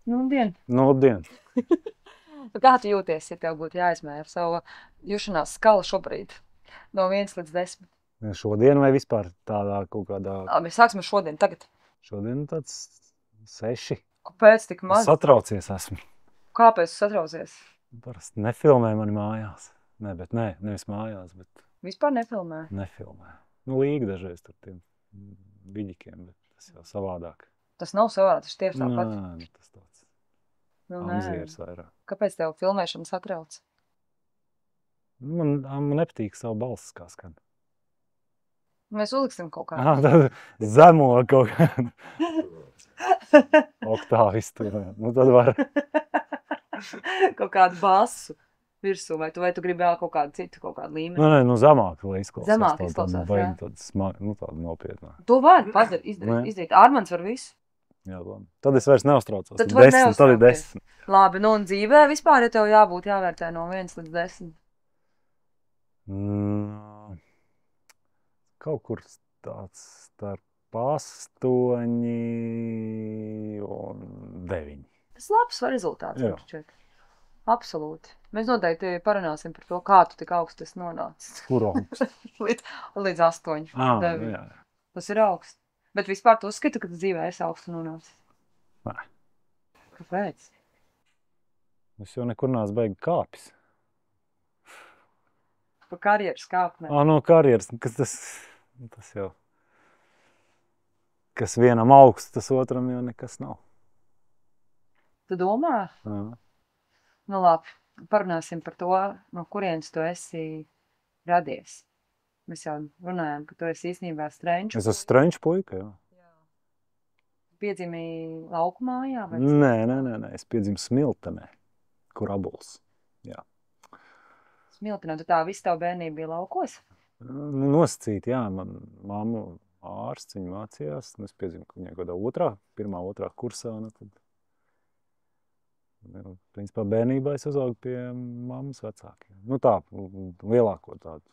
Dien. Nudien. Kā tu jūties, ja tev būtu jāizmēra savu jušanās skala šobrīd? No 1 līdz 10. Šodien vai vispār tādā kaut kādā... Labi, sāksim šodien, tagad. Šodien tāds 6. Kāpēc tik maz? Satraucies esmu. Kāpēc tu satraucies? Parasti nefilmē mani mājās. Nevis mājās, bet Vispār nefilmē. nefilmē. Līga dažreiz tur tiem viļikiem, bet tas jau savādāk. Tas nav savādāk, tas tieši tāpat. Nē, tas tāds Nē. amzieris vairāk. Kāpēc tev filmēšana satrauc? Man nepatīk savu balss, kā skan. Mēs uzliksim kaut kā. Tad zemo kaut kādu oktāvistu. Tad var. Kaut kādu basu virsū, vai tu gribi vēl kaut kādu citu, kaut kādu līmeni? Nē, zemāk, lai izklausās. Zemāk izklausās, jā. Tāda nopietnā. To var izdarīt. Ārmans var visu. Jā, labi. Tad es vairs neuztraucos. Tad var Tad ir 10. Labi, un dzīvē vispār, ja tev jāvērtē no 1 līdz 10. Kaut kur tāds starp 8 un 9. Tas labs rezultāts. Jā. Absolūti. Mēs noteikti parunāsim par to, kā tu tik augstu esi nonācis. Kur augsts? Līdz 8. 9. Jā. Tas ir augsts. Bet vispār tu uzskati, ka tu dzīvē esi augstu nonācis? Nē. Kāpēc? Es jau nekur nāc baigi kāpis. Pa karjeras kāpnē. No karjeras. Tas jau. Kas vienam augsts, tas otram jau nekas nav. Tu domā? Jā. Nu labi, parunāsim par to, no kurienes tu esi radies. Mēs jau runājām, ka tu esi īstenībā Strenču. Es esmu Strenču puika, jā. Piedzimīji lauku mājā? Vai? Nē. Es piedzimu Smiltenē, kur Abuls. Jā. Smiltenē, tu tā visu tavu bērnību bija laukos? Nosacīt, jā. Man mamma ārsts, viņa mācījās. Es piedzimu viņai kādā pirmā, otrā kursā. Tad, principā bērnībā es uzaugu pie mammas vecākiem. Tā, lielāko tādu,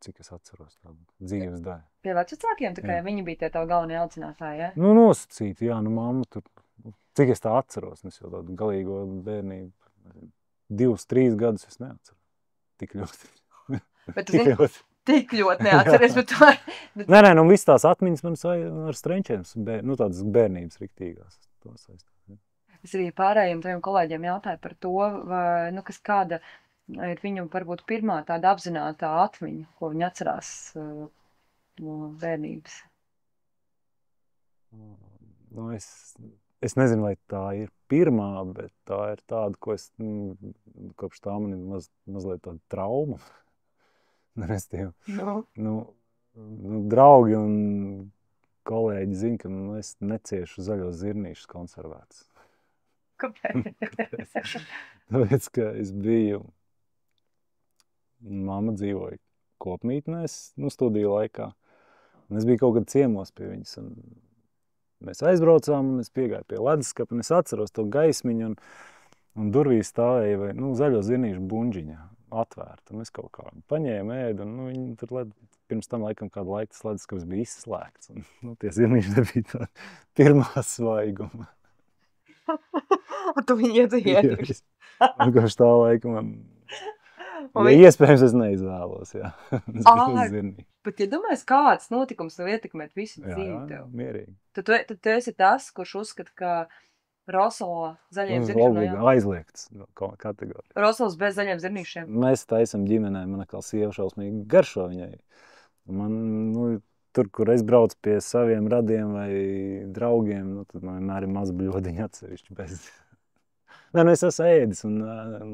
cik es atceros, tādu dzīves daļu. Pie vecākiem, tā kā viņi bija tie tavi galvenie audzinātāji, ja? Nosacīt, jā, mamma tur, cik es tā atceros, es jau tādu galīgo bērnību, 2-3 gadus es neatceros. Tik ļoti. Bet tu zini, tik ļoti neatceries, bet tu... Nē, viss tās atmiņas manas ar Strenčiem, tādas bērnības riktīgās. Es arī pārējiem taviem kolēģiem jautāju par to, vai, kāda ir viņu varbūt pirmā tāda apzinātā atmiņa, ko viņi atcerās no bērnības. Es nezinu, vai tā ir pirmā, bet tā ir tāda, ko es, kopš tā man ir mazliet tāda trauma. Draugi un kolēģi zina, ka es neciešu zaļos zirnīšus konservētus. Kāpēc? Tāpēc, ka es biju, mamma dzīvoja kopmītnēs, studiju laikā, un es biju kaut kad ciemos pie viņas, un mēs aizbraucām, un es piegāju pie leduskapa, un es atceros to gaismiņu, un durvīs stāvēja zaļo zirnīšu buņģiņa atvērta, un es kaut kā paņēmu ēdu, un viņi tur pirms tam laikam kādu laiku tas leduskaps bija izslēgts, un tie zirnīši nebija tā pirmā svaiguma. Un tu viņu ieduši. Un kopš tā laika man... Iespējams, es neizvēlos, jā. Bet iedomājies, kāds notikums tev ietekmēt visu dzīvi tev? Jā, mierīgi. Tad tu esi tas, kurš uzskata, ka Rosola zaļiem zirnīšiem... Aizliegts kategorija. Rosols bez zaļiem zirnīšiem. Mēs taisam ģimenē, man atkal sieva šausmīgi garšo viņai. Man, tur, kur es braucu pie saviem radiem vai draugiem, tad man vienmēr ir maz bļodiņi atsevišķi bez. Es esmu ēdis, un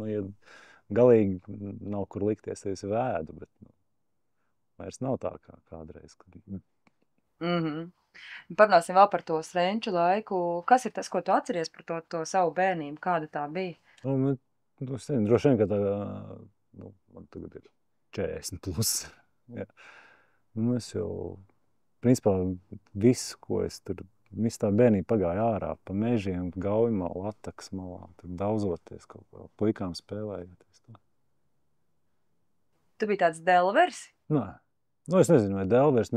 ja galīgi nav kur likties, es vēdu, bet vairs nav tā kā kādreiz. Parunāsim vēl par to Strenču laiku. Kas ir tas, ko tu atceries par to savu bērnību? Kāda tā bija? Es nezinu, droši vien, ka tā, man tagad ir 40 plus. Jā. Es jau, principā, visu, ko es tur, visu tā bērnība pagāja ārā, pa mežiem, Gaujmalā, Latakas malā, tur daudzoties kaut kā, puikām spēlējoties. Tu biji tāds delvers? Nē. Es nezinu, vai delvers,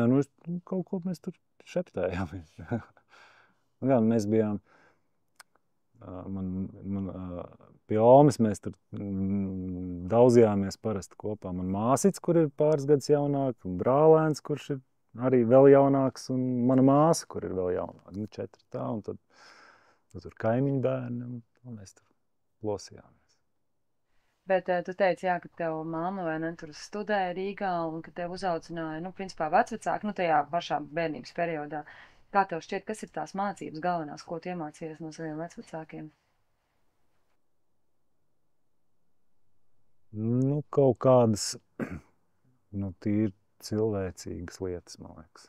kaut ko mēs tur šeptējāmies. Mēs bijām pie Omas mēs tur daudzījāmies parasti kopā. Man māsits, kur ir pāris gadus jaunāk, un brālēns, kurš ir arī vēl jaunāks, un mana māsa, kur ir vēl jaunāka. 4 tā, un tad tur kaimiņu bērni, un mēs tur plosījāmies. Bet tu teici, jā, ka tev mamma vai ne tur studēja Rīgā un ka tev uzaudzināja, principā vecvecāki, tajā pašā bērnības periodā. Kā tev šķiet, kas ir tās mācības galvenās, ko tu iemācījies no saviem vecvecākiem? Kaut kādas, tīri cilvēcīgas lietas, man liekas.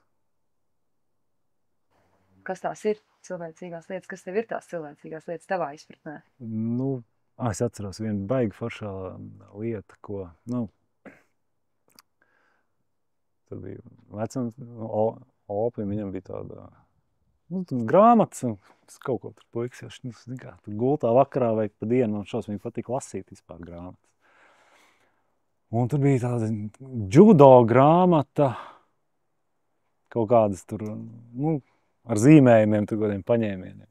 Kas tās ir cilvēcīgās lietas? Kas tev ir tās cilvēcīgās lietas tavā izpratnē? Es atceros vienu baigi foršā lieta, ko, tur bija vecums, Opim, viņam bija tāda, grāmatas, un kaut ko tur puikas, tur gultā vakarā vai pa dienu, un šausmīgi patīk lasīt vispār grāmatas. Un tur bija tāda judo grāmata, kaut kādas tur, ar zīmējumiem, tur kādiem paņēmieniem.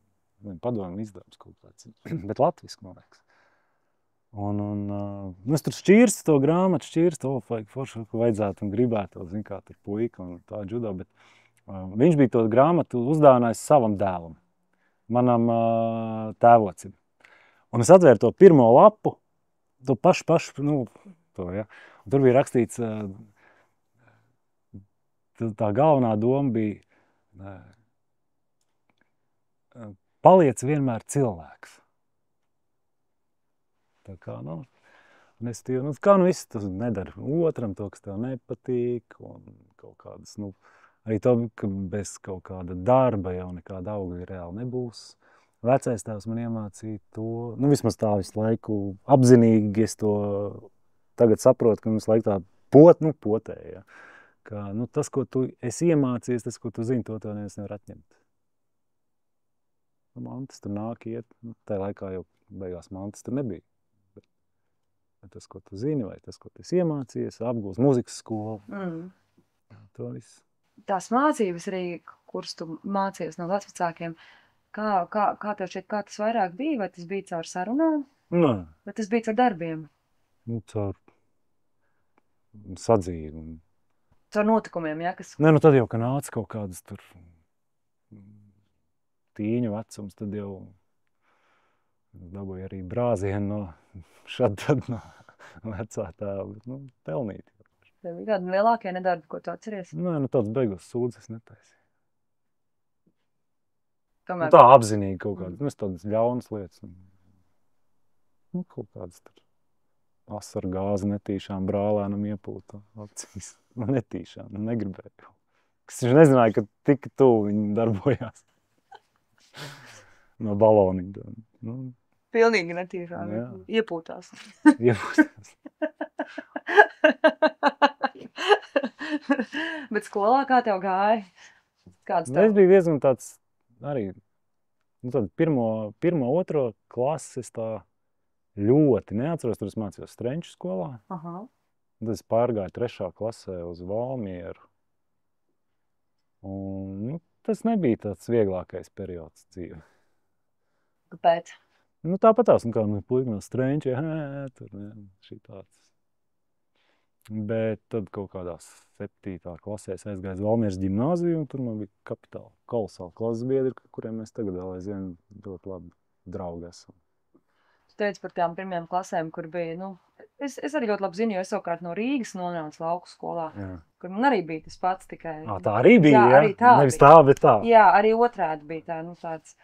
Padomju izdevums kaut kāds, bet latviski, man liekas. Es tur šķirstu to grāmatu, forši, ko vajadzētu un gribētu, zin kā tur puika un tā judo, bet viņš bija to grāmatu uzdāvinājis savam dēlam, manam tēvocim. Un es atvēru to pirmo lapu, to pašu, to, ja. Un tur bija rakstīts, tā galvenā doma bija, paliec vienmēr cilvēks. Tā kā, kā viss tu nedari otram to, kas tev nepatīk, un kaut kādas, arī to, ka bez kaut kāda darba jau nekāda augļa reāli nebūs. Vecais tēvs man iemācīja to, vismaz tā visu laiku apzinīgi es to tagad saprotu, ka visu laiku tā potēja. Ka, tas, ko tu esi iemācījies, tas, ko tu zini, to tev neviens nevar atņemt. Mantas tur nāk iet, tajā laikā jau beigās mantas tur nebija. Vai tas, ko tu zini, vai tas, ko tu esi iemācījies, apgūst muzikas skolu. To visu. Tās mācības arī, kuras tu mācījies no vecvecākiem, kā tev šķiet, kā tas vairāk bija? Vai tas bija caur sarunām? Vai tas bija caur darbiem? Caur sadzīvi. Caur notikumiem, ja? Tad jau, ka nāca kaut kādas tur tīņu vecums, tad jau dabūja arī brāzienu no vecā tēva, bet, pelnīt. Tev bija kādi lielākie nedarbi, ko tu atceries? Tāds beigās sūdzes netaisīja. Tomēr... Tā apzinīgi kaut kādas, tādas ļaunas lietas. Kaut kādas tur asaru gāzi netīšām brālēnam iepūta acīs. Netīšām, negribēju. Kas viņš nezināja, ka tik tuvu viņi darbojās. No baloniņa. Pilnīgi netīšām. Iepūtās. Iepūtās. Bet skolā kā tev gāja? Kāds tev? Es biju diezgan tāds arī, tad pirmo, otro klases es tā ļoti neatceros, tur es mācījos Strenču skolā. Tad es pārgāju 3. klasē uz Valmieru. Un, tas nebija tāds vieglākais periods dzīve. Kāpēc? Tāpatās, kā puika no Strenča, tur šī tāds. Bet tad kaut kādā 7. klasē es aizgāju uz Valmieras ģimnāziju, un tur man bija kolosāli klases biedri, kuriem mēs tagad vēl aizvien ļoti labi draugi esam. Tu teici par tām pirmajām klasēm, kur bija, es arī ļoti labi zinu, jo es savukārt no Rīgas nonācu lauku skolā, kur man arī bija tas pats tikai. Tā arī bija, jā? Arī tā nevis bija. Tā, bet tā. Jā, arī otrādi bija tā, tāds.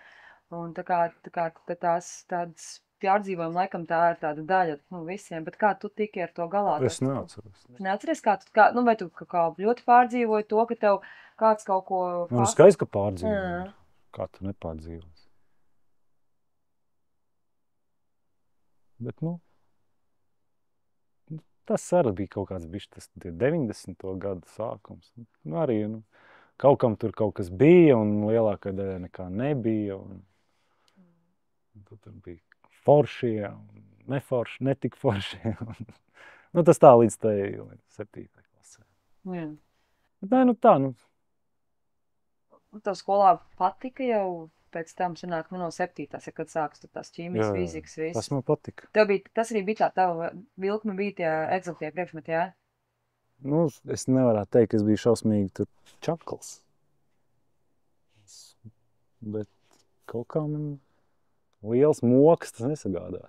Un tā kā tās tādas pārdzīvojumi, laikam tā ir tāda daļa visiem, bet kā tu tiki ar to galā? Es neatceros. Neatceries, vai tu kā ļoti pārdzīvoji to, ka tev kāds kaut ko... Skaidrs, ka pārdzīvoji. Kā tu nepārdzīvoji? Bet, tas arī bija kaut kāds bišķi, tas 90. gadu sākums. Arī, kaut kam tur kaut kas bija, un lielākā daļa nekā nebija. Tur bija foršie, neforši, netik foršie. Tas tā līdz 7. klasē. Bet tā, Tev skolā patika jau pēc tam sanāk, no 7. kad sāks tās ķīmijas, fizikas, viss. Tas man patika. Tas arī bija tā, tava vilkme bija tie egzaktie priekšmeti, jā? Nu, es nevarētu teikt, ka es biju šausmīgi tur čakls. Bet kaut kā man liels mokas tas nesagādā.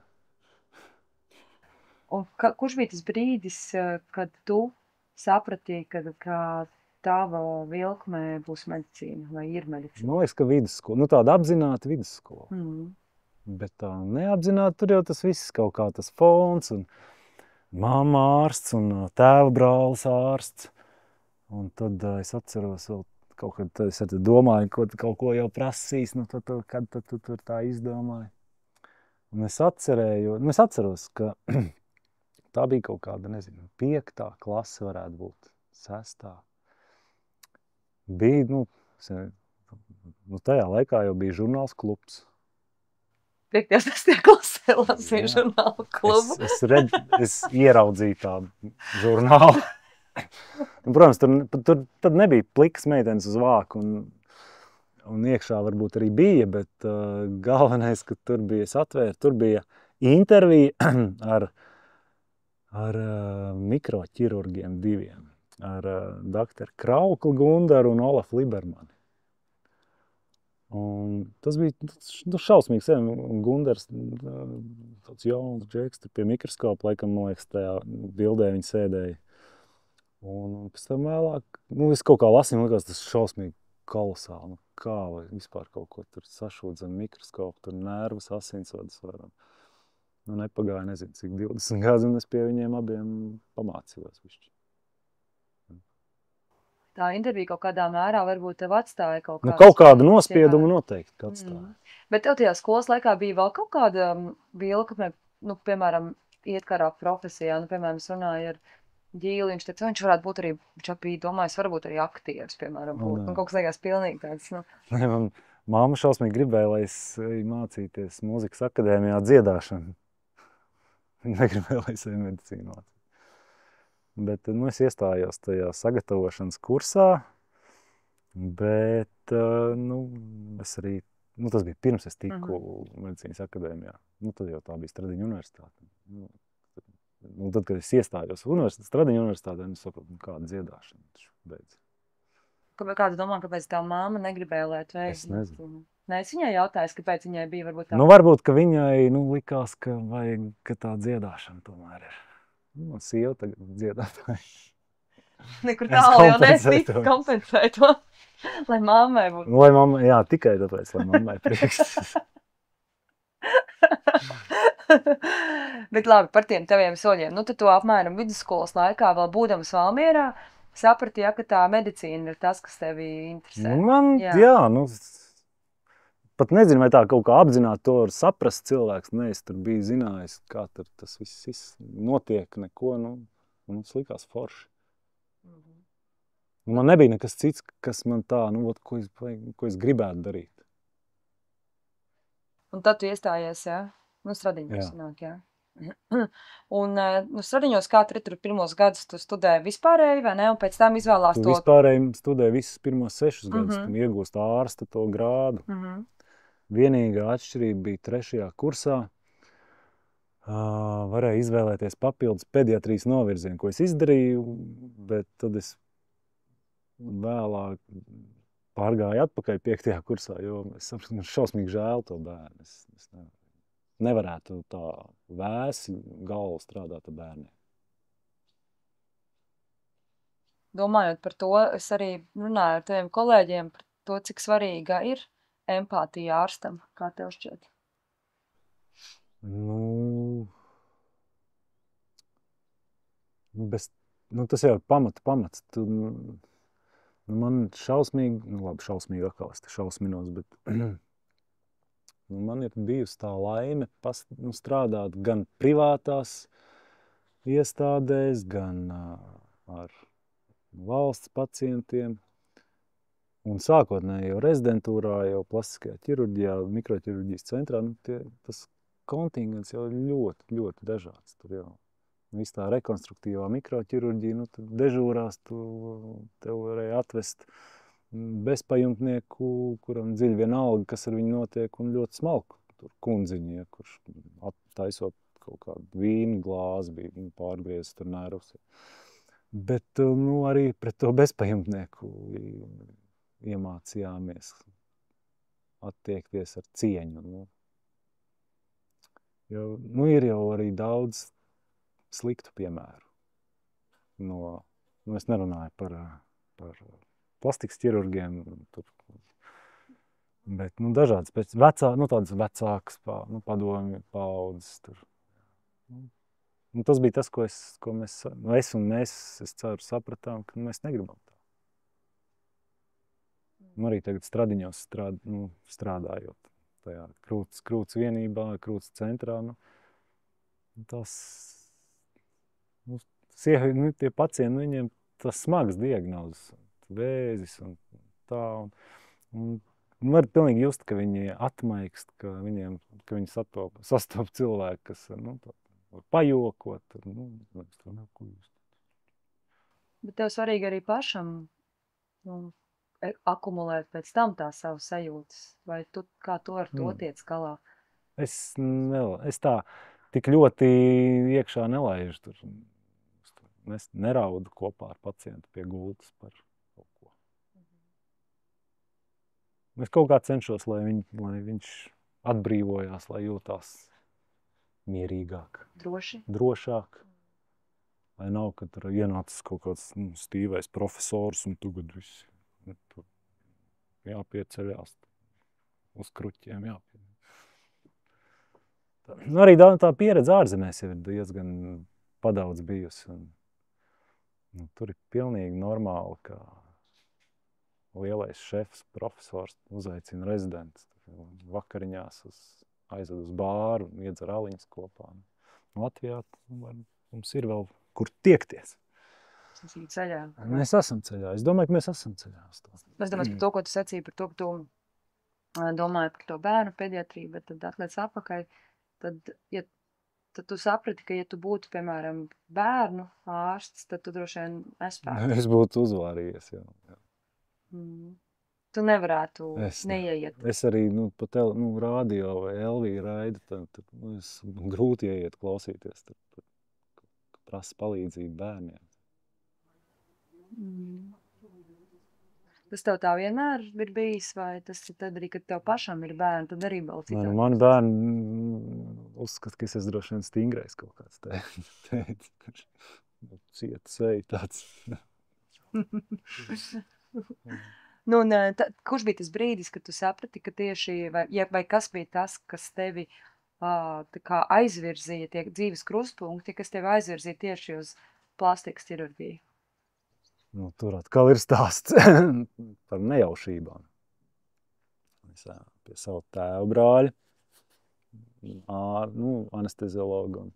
Un kurš bija tas brīdis, kad tu sapratīji, ka tava vilkme būs medicīna vai ir medicīna? Man liekas, ka vidusskola, nu tāda apzināta vidusskola. Bet tā neapzināti tur jau tas viss kaut kā tas fons un mamma ārsts un tēva brālis ārsts. Un tad es atceros vēl kaut kad, tad es domāju, kaut ko jau prasīs, nu kad tu tur tā izdomāji. Un es atceros, ka tā bija kaut kāda, nezinu, 5. klase varētu būt, 6. Bija, tajā laikā jau bija žurnāls klubs. 5. 6. klasē lasīju žurnālu klubu. Es ieraudzīju tādu žurnālu. Un, protams, tad nebija plikas meitenes uz vāku, un iekšā varbūt arī bija, bet galvenais, ka tur bija, es atvēru, tur bija intervija ar mikroķirurgiem 2, ar doktoru Kraukli Gundaru un Olafu Libermani. Un tas bija šausmīgs, un Gundars, tāds jauns džeks, pie mikroskopa, laikam, man liekas, tajā bildē viņi sēdēja. Un pēc tam vēlāk, es kaut kā lasīju, likās tas šausmīgi kolosāli. Kā vai vispār kaut ko tur sašūt zem mikroskopu, tur nervus, asinsvadas varam. Nepagāja, nezinu, cik 20 gadi, un es pie viņiem abiem pamācījos. Tā intervija kaut kādā mērā varbūt tev atstāja kaut kādu... Kaut kādu nospiedumu noteikti atstāja. Bet tev tajā skolas laikā bija vēl kaut kāda vilkme, piemēram, iet kādā profesijā, piemēram, es runāju ar Ģīli, viņš teica, viņš varētu būt arī, viņš bija domājis, varbūt arī aktieris, piemēram, būt. Kaut kas liekas pilnīgi tāds, Man mamma šausmīgi gribēja, lai es mācīties mūzikas akadēmijā dziedāšanu. Viņa negribēja, lai es medicīnu mācītu. Bet, es iestājos tajā sagatavošanas kursā, bet, es arī, tas bija pirms es tiku medicīnas akadēmijā. Tad jau tā bija Stradiņa universitāte. Tad, kad es iestājos Stradiņa universitātē, es saprotu, kāda dziedāšana beidz. Kādu domā, kāpēc tā māma negribēja, lai tu Es nezinu. Nē, es viņai jautājis, kāpēc viņai bija varbūt tā. Varbūt, ka viņai, likās, ka vajag, ka tā dziedāšana tomēr ir. Man sieva tagad dziedātāji. Nekur tālu jau nesīti kompensēt to, lai mammai būtu. Jā, tikai tāpēc, lai mammai prieks. Bet labi, par tiem taviem soļiem. Tad tu apmēram vidusskolas laikā, vēl būdams Valmierā, saprati, ka tā medicīna ir tas, kas tevi interesē. Pat nezinu, vai tā kaut kā apzināti to var saprast cilvēks. Nē, es tur biju zinājis, kā tur tas viss notiek, neko, tas likās forši. Man nebija nekas cits, kas man tā, ko es gribētu darīt. Un tad tu iestājies, Stradiņos sanāk, Un Stradiņos kā tur pirmos gadus tu studēji vispārēji, vai ne? Un pēc tam izvēlās to... Vispārēji studēju visus pirmos 6 gadus, tam iegūst ārsta to grādu. Vienīgā atšķirība bija 3. kursā. Varēja izvēlēties papildus pediatrijas novirzienu, ko es izdarīju, bet tad es vēlāk pārgāju atpakaļ 5. kursā, jo es sapratu, man šausmīgi žēl to bērnu. Es nevarētu tā vēsi galvu strādāt ar bērniem. Domājot par to, es arī runāju ar teviem kolēģiem par to, cik svarīga ir empātija ārstam, kā tev šķiet? Tas jau ir pamats. Man šausmīgi atkal es te šausminos, bet man ir bijusi tā laime strādāt gan privātās iestādēs, gan ar valsts pacientiem. Un sākotnēji jau rezidentūrā, jau plastiskajā ķirurģijā, mikroķirurģijas centrā, tas kontingents jau ļoti, ļoti dažāds. Tur jau viss tā rekonstruktīvā mikroķirurģija, tad dežūrās tev varēja atvest bezpajumtnieku, kuram dziļi vienalga, kas ar viņu notiek, un ļoti smalku. Tur kundziņi, ja, kurš taisot kaut kādu vīnu glāzi, bija pārgriezis tur nervus. Bet, nu, arī pret to bezpajumtnieku iemācījāmies attiekties ar cieņu. Nu. Jo, nu, ir jau arī daudz sliktu piemēru. Nu, es nerunāju par plastikas ķirurgiem, tur, bet nu, dažādas tādas vecākas padomju paudzes. Tur. Nu, tas bija tas, ko es ceru sapratām, ka mēs negribam tā. Arī tagad Stradiņos strādājot tajā krūts vienībā, krūts centrā. Tie pacienti, viņiem tas smagas diagnozes, vēzis un tā. Un var pilnīgi just, ka viņi atmaikst, ka viņi sastop cilvēku, kas var pajokot. Bet tev svarīgi arī pašam akumulēt pēc tam tās savas sajūtas, vai kā tu ar to tiec galā? Es tā tik ļoti iekšā nelaižu tur. Es neraudu kopā ar pacientu pie gultas par kaut ko. Es kaut kā cenšos, lai viņš atbrīvojās, lai jūtās mierīgāk. Drošāk. Lai nav, ka tur ienācis kaut kāds stīvais profesors un tagad visi. Tur jāpieceļās uz kruķiem, Arī tā pieredze ārzemēs jau ir diezgan padaudz bijusi. Tur ir pilnīgi normāli, ka lielais šefs, profesors uzaicina rezidentus. Vakariņās aizved uz bāru un iedzer aliņas kopā. Latvijā mums ir vēl kur tiekties. Ceļā. Mēs esam ceļā. Es domāju, ka mēs esam ceļā. Es domāju par to, ko tu sacīji, par to, ka tu domāji par to bērnu pediatriju, bet tad atliec apakaļ, tad tu saprati, ka ja tu būtu, piemēram, bērnu ārsts, tad tu droši vien nespētu. Es būtu uzvārījies, jā. Tu nevarētu neieiet. Es arī pa rādio vai LV raida, tad es grūti ieiet klausīties, tad prasa palīdzību bērniem. Tas tev tā vienmēr ir bijis, vai tas ir tad arī, kad tev pašam ir bērni, tad arī vēl citādi? Mani bērni uzskata, ka es esmu droši vien stingrais kaut kāds tētis, kurš cieta seja tāds. Kurš bija tas brīdis, kad tu saprati, ka tieši, vai kas bija tas, kas tevi kā aizvirzīja tie dzīves krustpunkti, kas tevi aizvirzīja tieši uz plastikas ķirurģiju? Tur atkal ir stāsts par nejaušībām. Es pie savu tēvu brāļa, anesteziologu, un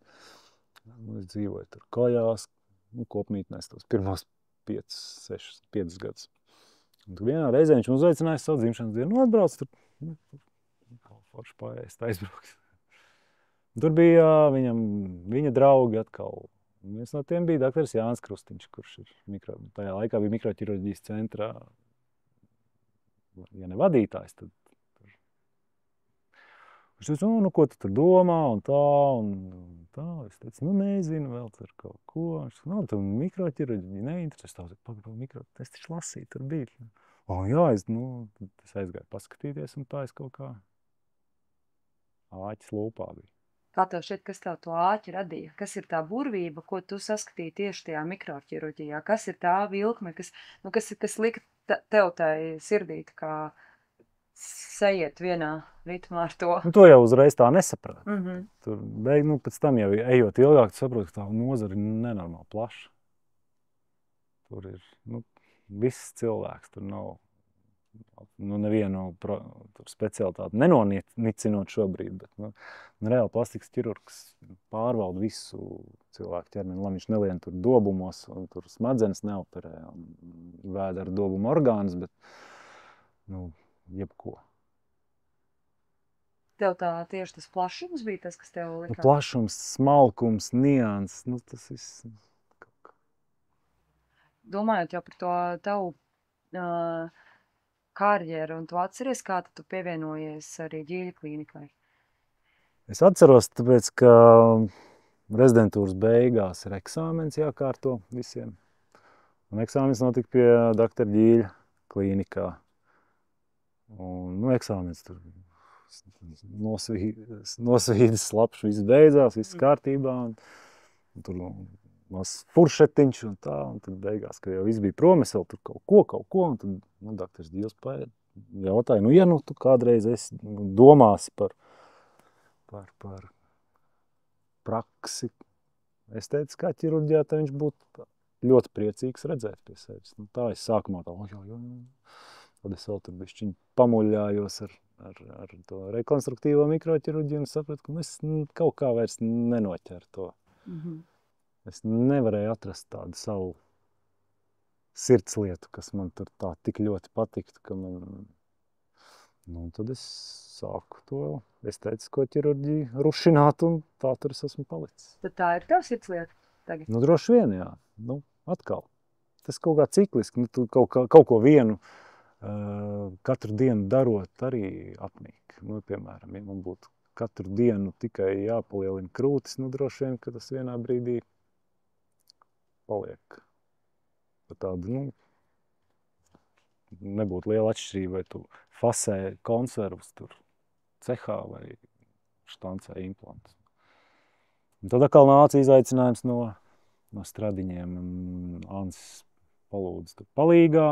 es dzīvoju tur Kojās, kopmītnēs tos pirmos 5 gadus. Un tur vienā reizē viņš uzaicināja savu dzimšanas dienu, atbrauc tur, forši paēst, aizbraukt. Tur bija viņa draugi atkal. Viens no tiem bija doktors Jānis Krustiņš, kurš ir tajā laikā bija mikroķirurģijas centrā, ja ne vadītājs, tad viņš teica, ko tu tur domā, un tā. Es teicu, nezinu vēl tur kaut ko. Viņš teica, tu mikroķirurģija neinteresē. Es taču lasīju, tur bija. Jā, es aizgāju paskatīties, un tā es kaut kā āķis lūpā bija. Kā tev šķiet, kas tev to āķi radīja? Kas ir tā burvība, ko tu saskatīji tieši tajā mikroķirurģijā? Kas ir tā vilkme, kas lika tev tai sirdīt, kā sajiet vienā ritmā ar to? To jau uzreiz tā nesaprāt. Tur, pēc tam jau ejot ilgāk, tu saproti, ka tā nozara ir nenormāli plaša. Tur ir viss cilvēks, tur nav nevienu specialitāti nenonicinot šobrīd, bet reāli plastikas ķirurgs pārvalda visu cilvēku ķermeni, lai viņš nelien tur dobumos, un tur smadzenes neoperē, un vēda ar dobumu orgānus, bet jebko. Tev tā tieši tas plašums bija tas, kas tev likās? Plašums, smalkums, nians, tas viss. Domājot jau par to tavu karjeru, un tu atceries, kā tu pievienojies arī ģīļu klīnikai? Es atceros, tāpēc, ka rezidentūras beigās ir eksāmens jākārto visiem. Un eksāmens notika pie doktora Ģīļa klīnikā. Un, nu, eksāmens tur nosvīdis slapš, viss beidzās, viss kārtībā. Un tur mazs furšetiņš un tā. Un tad beigās, kad jau viss bija prom, es vēl tur kaut ko. Un tad, nu, doktors Ģīls jautāja, nu, ja nu tu kādreiz esi domās par praksi estētiskā ķirurģijā, tad viņš būtu ļoti priecīgs redzēt pie sevis. Nu, tā es sākumā tā, tad es vēl tur bišķiņ pamuļājos ar to rekonstruktīvo mikroķirurģiju un sapratu, ka es kaut kā vairs nenoķeru to. Es nevarēju atrast tādu savu sirds lietu, kas man tur tā tik ļoti patiktu, ka man... Nu, tad es sāku to estētisko ķirurģiju rušināt, un tā tur es esmu palicis. Tad tā ir tavs sirds lieta tagad? Nu, droši vien, jā. Nu, atkal. Tas kaut kā cikliski. Nu, tu kaut ko vienu katru dienu darot arī apnīk. Nu, piemēram, ja man būtu katru dienu tikai jāpalielina krūtis, nu, droši vien, ka tas vienā brīdī paliek. Tādu, nu, nebūtu liela atšķirība, vai tu fasē konservus tur cehā vai štancē implants. Un tad atkal nāca izaicinājums no stradiņiem. Ansis palūdza tur palīgā,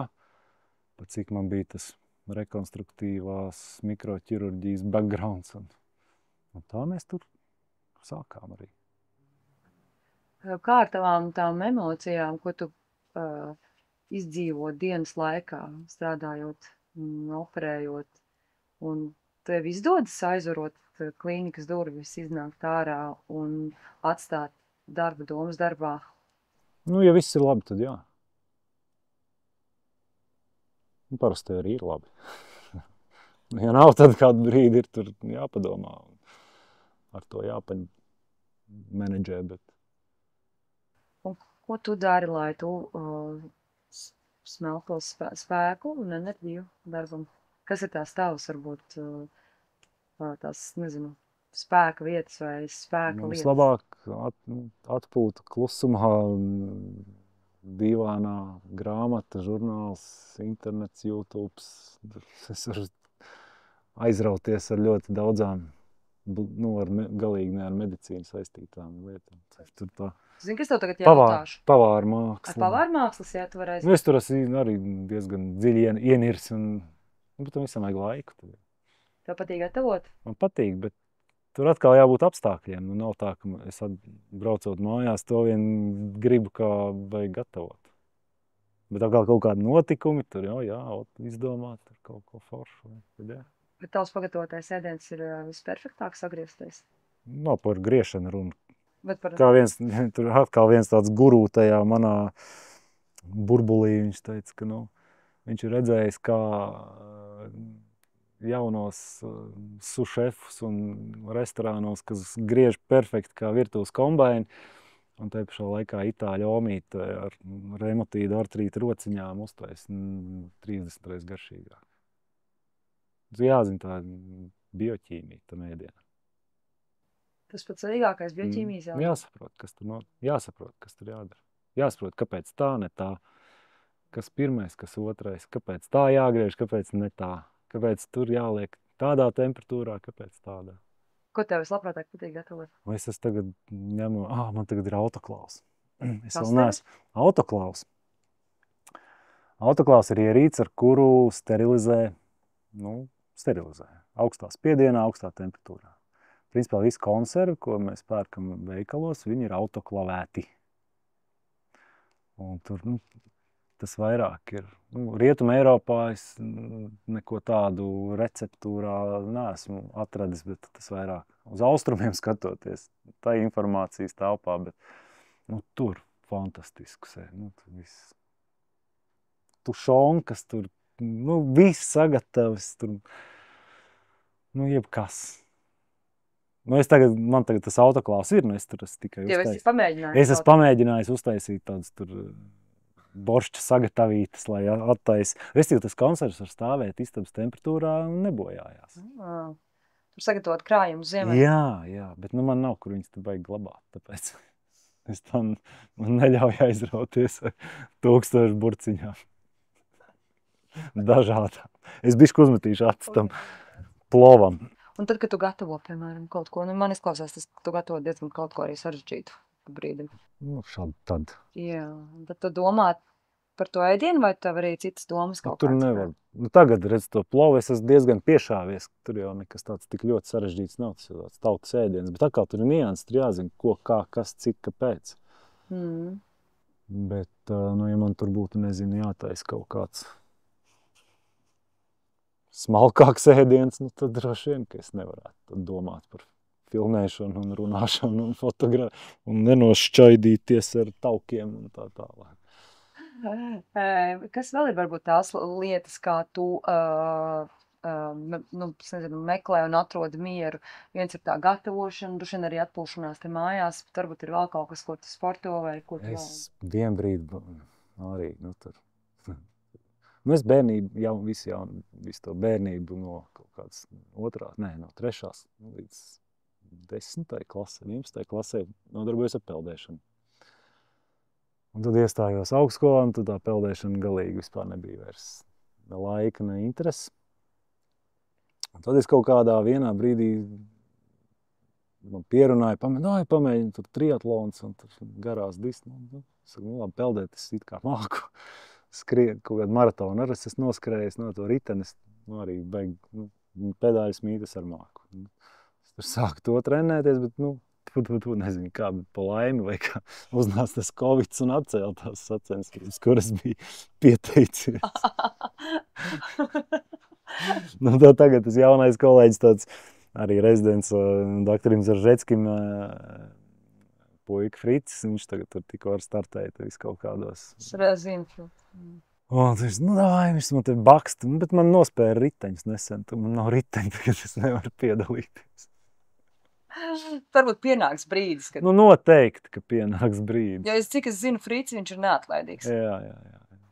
pat cik man bija tas rekonstruktīvās mikroķirurģijas backgrounds. Un tā mēs tur sākām arī. Kā ar tām emocijām, ko tu izdzīvot dienas laikā, strādājot, operējot, un tev izdodas aizvarot klīnikas durvis, iznākt ārā un atstāt darba domas darbā? Nu, ja viss ir labi, tad jā. Nu, parasti arī ir labi. Ja nav, tad kādu brīdi ir tur jāpadomā. Ar to jāpaņmenedžē, bet... Un ko tu dari, lai tu smelto spēku un enerģiju darbam? Kas ir tās tavas, varbūt, tās, nezinu, spēka vietas vai spēka lietas? Vislabāk atpūta klusumā, divānā, grāmata, žurnāls, internets, YouTube. Es varu aizrauties ar ļoti daudzām, nu, galīgi ne ar medicīnu saistītām lietām. Tur tā... Zini, kas tev tagad jautāšu? Pavāra māksla. Ar pavāra mākslas, jā, tu varēsi? Nu, es tur esmu arī diezgan dziļi ienirs, un bet tam visam vajag laiku. Tev patīk gatavot? Man patīk, bet tur atkal jābūt apstākļiem. Nu, nav tā, ka es braucot mājās, to vien gribu, kā vajag gatavot. Bet atkal kaut kādi notikumi, tur izdomāt, tur kaut ko foršu. Bet tavs pagatavotais ēdiens ir visperfektāk sagrieztais? Nav par griešanu runa. Kā tur atkal viens tāds gurū tajā manā burbulī, viņš teica, ka viņš ir redzējis, kā jaunos sušefus un restorānos, kas griež perfekti kā virtuves kombaini, un te pašā laikā itāļu omīte ar remotīdu artrītu rociņām uztais 30 reizes garšīgāk. Jāzina tā bioķīmija tam ēdienam. Tas pats svarīgākais bioķīmijas jau. Jāsaprot, kas tur jādara. Jāsaprot, kāpēc tā, ne tā. Kas pirmais, kas otrais, kāpēc tā jāgriež, kāpēc ne tā. Kāpēc tur jāliek tādā temperatūrā, kāpēc tādā. Ko tev vislabprātāk patīk gatavot? Vai es tagad ņemu, man tagad ir autoklaus. Es Kas vēl neesmu. Autoklaus. Autoklaus ir ierīce, ar kuru sterilizē augstā spiedienā, augstā temperatūrā. Principā visi konservi, ko mēs pērkam veikalos, viņi ir autoklavēti. Un tur, tas vairāk ir. Rietuma Eiropā es neko tādu receptūrā neesmu atradis, bet tas vairāk uz austrumiem skatoties. Tā informācijas telpā, bet tur fantastisks. Tur viss. Tušonkas, tur, viss sagatavs, tur, jebkas. Man tagad tas autoklaus ir, es tur esmu tikai uztaisījis. Jau esi pamēģinājis? Es esmu pamēģinājis uztaisīt tādus tur boršķa sagatavītas, lai attaisa. Restīvi, tas koncerts var stāvēt istabas temperatūrā un nebojājās. Tur sagatavot krājumu ziemē. Jā, bet nu man nav, kur viņas te vajag glabāt, tāpēc es tam neļauju aizrauties ar 1000 burciņām. Dažādām. Es bišķi uzmetīšu acis tam plovam. Un tad, kad tu gatavo, piemēram, kaut ko, nu man izklausās tas, ka tu gatavo diezgan kaut ko arī sarežģītu brīdim. Nu, šādi tad. Jā, tad tu domā par to ēdienu, vai tev arī citas domas kaut Tur kāds? nevar. Nu, tagad, redz, to plovu es esmu diezgan piešāvies. Tur jau nekas tāds tik ļoti sarežģīts nav. Tas jau tāds tautas ēdiens. Bet atkal tur ir nianses, tur jāzina, ko, kā, kas, cik, kāpēc. Bet, nu, ja man tur būtu, nezinu, jātais kaut kāds smalkāks ēdiens, nu, tad droši vien, ka es nevarētu domāt par filmēšanu un runāšanu un fotogrāfiju un nenošķaidīties ar taukiem un tā tālāk. Kas vēl ir varbūt tās lietas, kā tu nu, es nezinu, meklē un atrod mieru? Viens ir tā gatavošana, droši vien arī atpūšanās te mājās, bet varbūt ir vēl kaut kas, ko tu sporto vai ko tu vēl? Es vienbrīd arī, nu, tur. Nu, es bērnību, visu to bērnību no kaut kādas no 3. līdz 10. klasē, 11. klasē nodarbojos ar peldēšanu. Un tad iestājos augstskolā, un tad tā peldēšana galīgi vispār nebija vairs ne laika, ne interesi. Un tad es kaut kādā vienā brīdī man pierunāju, pamēģinu tur triatlons un tur garās disciplīnas. Es saku, labi, peldēt es it kā māku. Skriet kaut kādu maratonu, arī es noskrējis no to ritenes, arī pedāļus mītas ar māku. Es tur sāku to trenēties, bet, nezinu kā, bet pa laimi vai kā uznāca tas Covids un atcēla tās sacensības, kuras bija pieteicies. Tā tagad tas jaunais kolēģis tāds arī rezidents doktorim Zaržeckim puika Fricis, viņš tagad tur tikko var startēt vis kaut kādos. Es rezinu. Un viņš, viņš man te bakst, bet man nospēja riteņus nesen, man nav riteņi, tagad es nevaru piedalīties. Varbūt pienāks brīdis, kad... Noteikti, ka pienāks brīdis. Jo cik es zinu, Frici, viņš ir neatlaidīgs. Jā.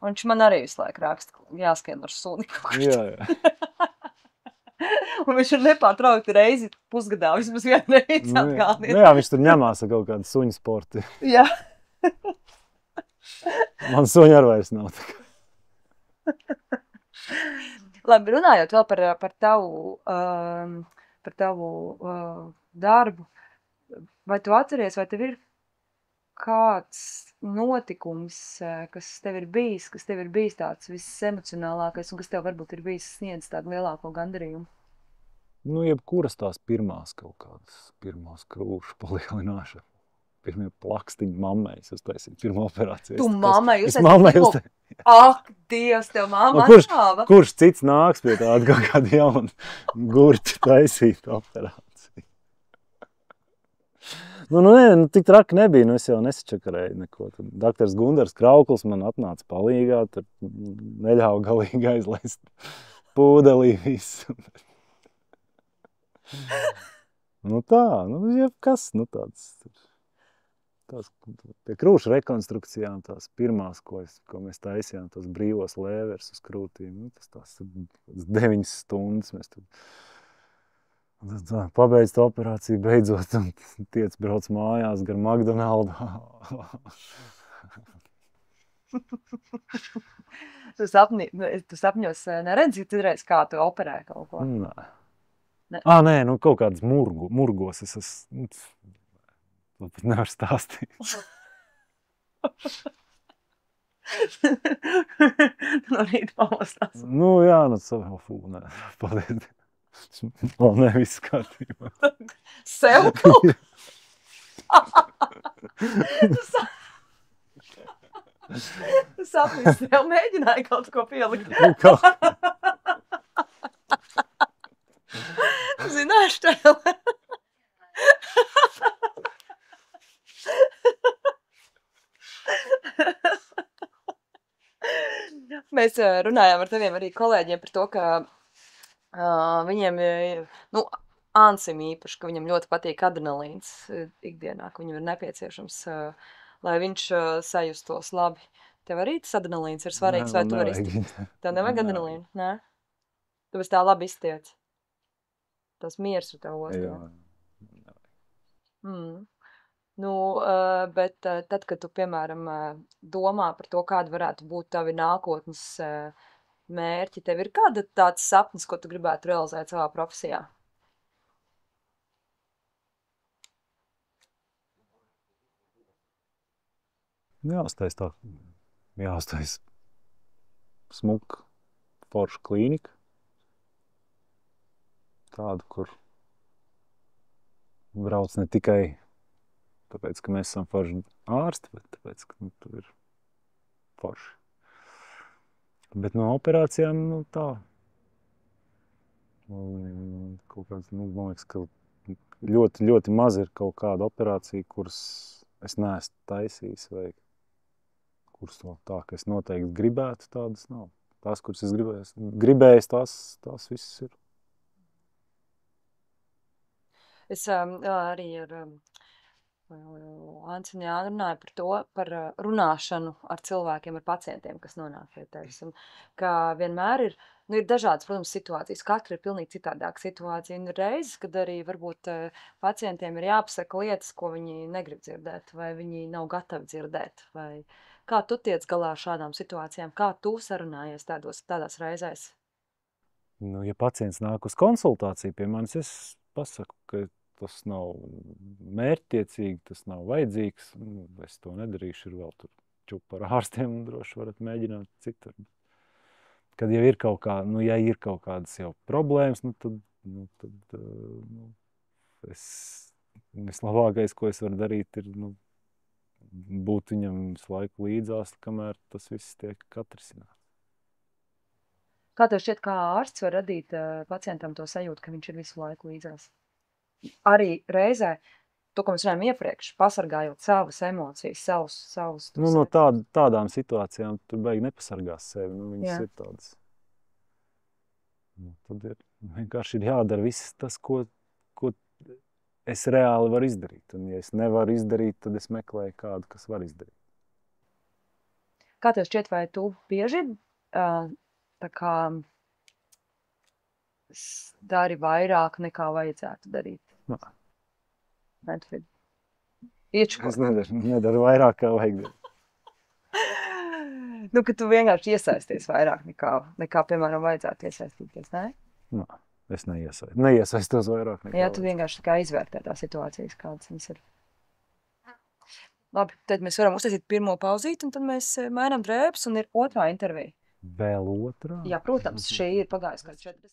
Un viņš man arī visu laiku raksta, jāskrien ar suni kaut kur. Jā. Un viņš ir nepārtraukti reizi pusgadā, vismaz vienu reizi atgādina. Jā, viņš tur ņemās ar kaut kādu suņu sportu. Jā. Man suņi arī vairs nav. Labi, runājot vēl par tavu darbu, vai tu atceries, vai tev ir kāds notikums, kas tev ir bijis tāds viss emocionālākais un kas tev varbūt ir bijis sniedz tādu lielāko gandarījumu? Jebkuras tās pirmās kaut kādas, pirmās krūšu palielināšana. Pirmie plakstiņi mammai, es uztaisīju pirmo operāciju. Tu mammai uztaisīju? Ak, Dievs, tev mamma atšāva. Kurš cits nāks pie tāda kaut kāda jauna gurķa taisīt operāciju? Tik traki nebija, es jau nesačakarēju neko. Tad doktors Gundars Kraukls man atnāca palīgā, tur neļāva galīgi aizlaist pūdelī visu. Jebkas, tāds pie krūšu rekonstrukcijām tās pirmās, ko mēs taisījām, tos brīvos lēvers uz krūtīm, tās 9 stundas mēs tur pabeidz to operāciju beidzot un tiec brauc mājās gar McDonaldu. Tu sapņos neredzi, citreiz kā tu operē kaut ko? Nē, kaut kādas murgos es esmu, pat nevar stāstīt. No rīta pamostās. Jā, nē, paldies. Nē, viss kārtībā. Sev kaut? Tu sapnis sev mēģināji kaut ko pielikt. Zināšu tev. Mēs runājām ar teviem arī kolēģiem par to, ka viņiem, Ansim īpaši, ka viņam ļoti patīk adrenalīns ikdienā, ka viņam ir nepieciešams, lai viņš sajustos labi. Tev arī tas adrenalīns ir Nē, svarīgs, vai man tu vari nevajag. iztikt? Tev nevajag Man adrenalīnu, nē? Tu esi tā labi iztiec. Tas miers ar tev ostā. Jā. Mm. Nu, bet tad, kad tu, piemēram, domā par to, kāda varētu būt tavi nākotnes mērķi, tev ir kāda tāds sapnis, ko tu gribētu realizēt savā profesijā? Jāuztais smuka, forša klīnika. Tādu, kur brauc ne tikai tāpēc, ka mēs esam forši ārsti, bet tāpēc, ka tur ir forši. Bet no operācijām, tā. Kaut kāds, man liekas, ka ļoti, ļoti maz ir kaut kāda operācija, kuras es neesmu taisījis, vai kuras tā, ka es noteikti gribētu, tādas nav. Tās, kuras es gribēju, tās visas ir. Es arī ar Anciņu runāju par to, par runāšanu ar cilvēkiem, ar pacientiem, kas nonāk pie tevis. Un ka vienmēr ir, ir dažādas, protams, situācijas. Katra ir pilnīgi citādāka situācija. Un ir reizes, kad arī varbūt pacientiem ir jāpasaka lietas, ko viņi negrib dzirdēt, vai viņi nav gatavi dzirdēt. Vai kā tu tiec galā ar šādām situācijām? Kā tu sarunājies tādās reizēs? Ja pacients nāk uz konsultāciju pie manis, es pasaku, ka tas nav mērķtiecīgi, tas nav vajadzīgs. Es to nedarīšu, ir vēl tur čupa ar ārstiem, un droši varat mēģināt citur. Kad jau ir kaut kā, ja ir kaut kādas jau problēmas, tad vislabākais, ko es varu darīt, ir būt viņam visu laiku līdzās, kamēr tas viss tiek atrisināts. Kā tev šķiet, kā ārsts var radīt pacientam to sajūtu, ka viņš ir visu laiku līdzās? Arī reizē, to, ko mēs runājam iepriekš, pasargājot savas emocijas, savus no tādām situācijām tur beigi nepasargās sevi. Viņas ir tādas. Tad vienkārši ir jādara viss tas, ko es reāli varu izdarīt. Un ja es nevaru izdarīt, tad es meklēju kādu, kas var izdarīt. Kā tev šķiet, vai tu bieži tā kā dari vairāk nekā vajadzētu darīt? Es nedaru vairāk, kā vajag darīt. Ka tu vienkārši iesaisties vairāk nekā piemēram, vajadzētu iesaistīties, ne? Es neiesaistos vairāk nekā tu vienkārši tā kā izvērtē tās situācijas, kādas viņas ir. Labi, tad mēs varam uztaisīt pirmo pauzīti, un tad mēs mainām drēbes, un ir otrā intervija. Vēl otrā? Jā, protams, šī ir pagājusi kāds 40.